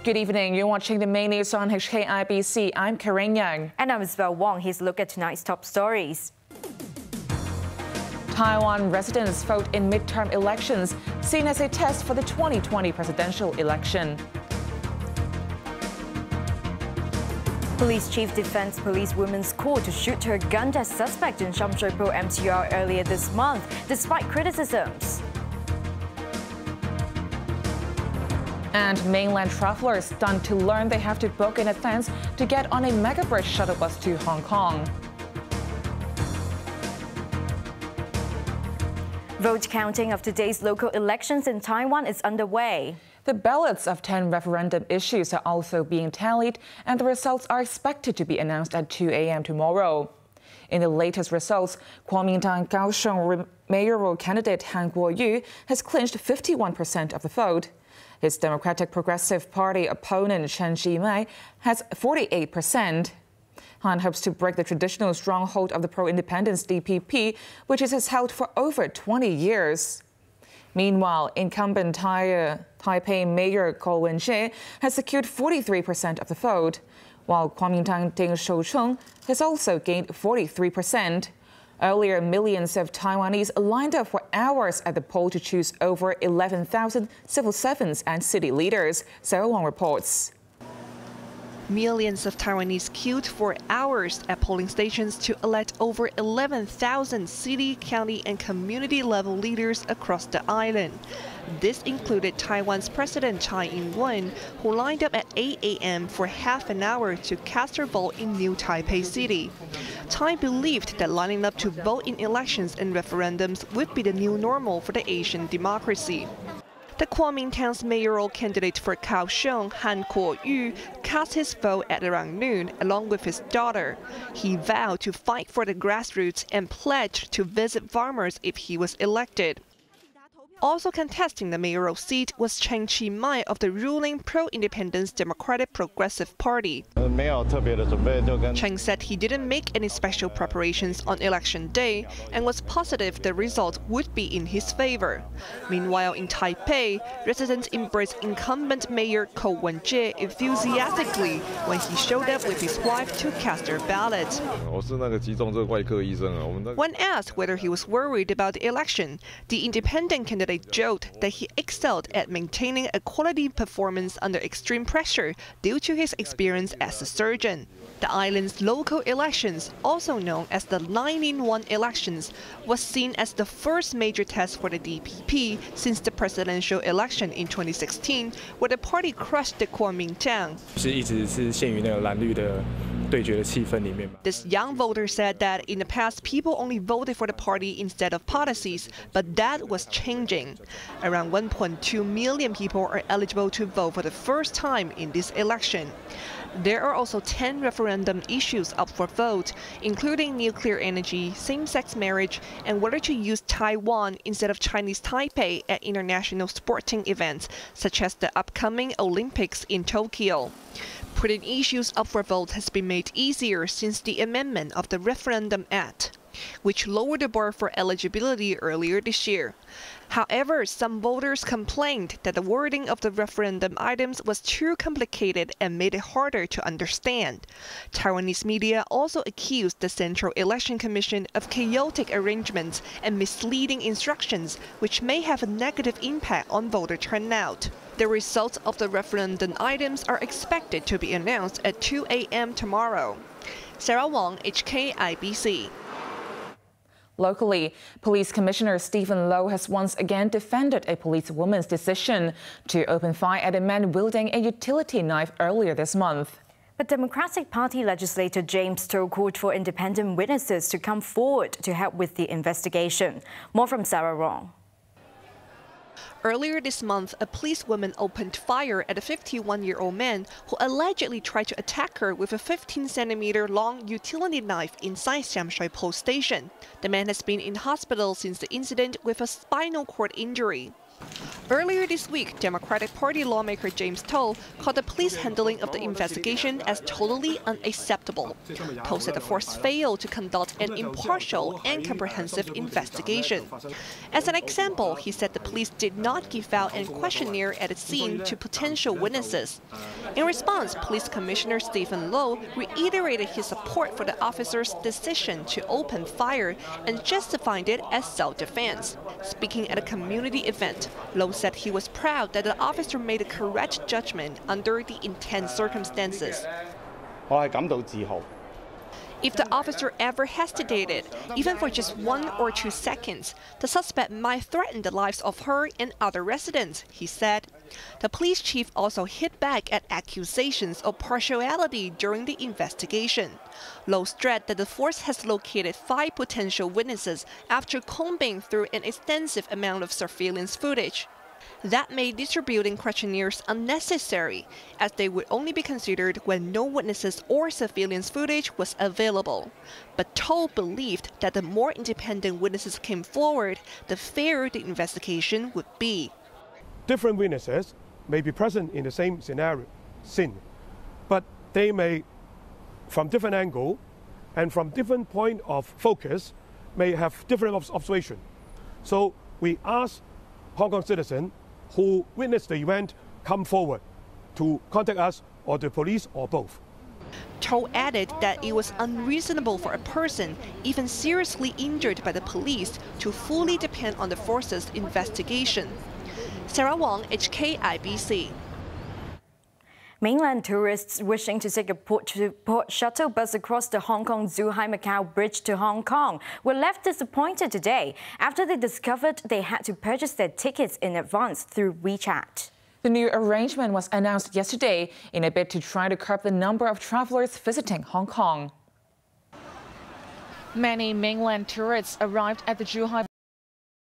Good evening. You're watching the main news on HKIBC. I'm Carain Yeung. And I'm Isabel Wong. Here's a look at tonight's top stories. Taiwan residents vote in midterm elections, seen as a test for the 2020 presidential election. Police chief defends police women's call to shoot her gun-death suspect in Shamshui-po MTR earlier this month, despite criticisms. And mainland travelers stunned to learn they have to book in advance to get on a mega-bridge shuttle bus to Hong Kong. Vote counting of today's local elections in Taiwan is underway. The ballots of 10 referendum issues are also being tallied, and the results are expected to be announced at 2 a.m. tomorrow. In the latest results, Kuomintang Kaohsiung mayoral candidate Han Kuo-yu has clinched 51% of the vote. His Democratic Progressive Party opponent Chen Chi-mai has 48%. Han hopes to break the traditional stronghold of the pro-independence DPP, which it has held for over 20 years. Meanwhile, incumbent Taipei Mayor Ko Wen-je has secured 43% of the vote, while Kuomintang Ding Shoucheng has also gained 43%. Earlier, millions of Taiwanese lined up for hours at the poll to choose over 11,000 civil servants and city leaders. Isabel Wong reports. Millions of Taiwanese queued for hours at polling stations to elect over 11,000 city, county, and community-level leaders across the island. This included Taiwan's President Tsai Ing-wen, who lined up at 8 a.m. for half an hour to cast her vote in New Taipei City. Tsai believed that lining up to vote in elections and referendums would be the new normal for the Asian democracy. The Kuomintang's mayoral candidate for Kaohsiung, Han Kuo-yu, cast his vote at around noon along with his daughter. He vowed to fight for the grassroots and pledged to visit farmers if he was elected. Also contesting the mayoral seat was Chen Chi-mai of the ruling pro-independence Democratic Progressive Party. Chen said he didn't make any special preparations on election day and was positive the result would be in his favor. Meanwhile, in Taipei, residents embraced incumbent Mayor Ko Wen-je enthusiastically when he showed up with his wife to cast their ballot. When asked whether he was worried about the election, the independent candidate joked that he excelled at maintaining a quality performance under extreme pressure due to his experience as a surgeon. The island's local elections, also known as the 9-in-1 elections, was seen as the first major test for the DPP since the presidential election in 2016, where the party crushed the Kuomintang. This young voter said that in the past, people only voted for the party instead of policies, but that was changing. Around 1.2 million people are eligible to vote for the first time in this election. There are also 10 referendum issues up for vote, including nuclear energy, same-sex marriage, and whether to use Taiwan instead of Chinese Taipei at international sporting events, such as the upcoming Olympics in Tokyo. Putting issues up for vote has been made easier since the amendment of the Referendum Act, which lowered the bar for eligibility earlier this year. However, some voters complained that the wording of the referendum items was too complicated and made it harder to understand. Taiwanese media also accused the Central Election Commission of chaotic arrangements and misleading instructions, which may have a negative impact on voter turnout. The results of the referendum items are expected to be announced at 2 a.m. tomorrow. Sarah Wong, HKIBC. Locally, Police Commissioner Stephen Low has once again defended a policewoman's decision to open fire at a man wielding a utility knife earlier this month. But Democratic Party legislator James To called for independent witnesses to come forward to help with the investigation. More from Sarah Wong. Earlier this month, a policewoman opened fire at a 51-year-old man who allegedly tried to attack her with a 15-centimeter-long utility knife inside Shamshui-po station. The man has been in hospital since the incident with a spinal cord injury. Earlier this week, Democratic Party lawmaker James To called the police handling of the investigation as totally unacceptable. To said the force failed to conduct an impartial and comprehensive investigation. As an example, he said the police did not give out a questionnaire at the scene to potential witnesses. In response, Police Commissioner Stephen Low reiterated his support for the officer's decision to open fire and justified it as self-defense. Speaking at a community event, Low said he was proud that the officer made a correct judgment under the intense circumstances. If the officer ever hesitated, even for just 1 or 2 seconds, the suspect might threaten the lives of her and other residents, he said. The police chief also hit back at accusations of partiality during the investigation. Low stressed that the force has located 5 potential witnesses after combing through an extensive amount of surveillance footage. That made distributing questionnaires unnecessary, as they would only be considered when no witnesses or surveillance footage was available. But To believed that the more independent witnesses came forward, the fairer the investigation would be. Different witnesses may be present in the same scene, but they may, from different angle and from different point of focus, may have different observation. So we ask Hong Kong citizens who witnessed the event come forward to contact us or the police or both. To added that it was unreasonable for a person, even seriously injured by the police, to fully depend on the force's investigation. Isabel Wong, HKIBC. Mainland tourists wishing to take a port-to-port shuttle bus across the Hong Kong-Zhuhai-Macau Bridge to Hong Kong were left disappointed today after they discovered they had to purchase their tickets in advance through WeChat. The new arrangement was announced yesterday in a bid to try to curb the number of travelers visiting Hong Kong. Many mainland tourists arrived at the Zhuhai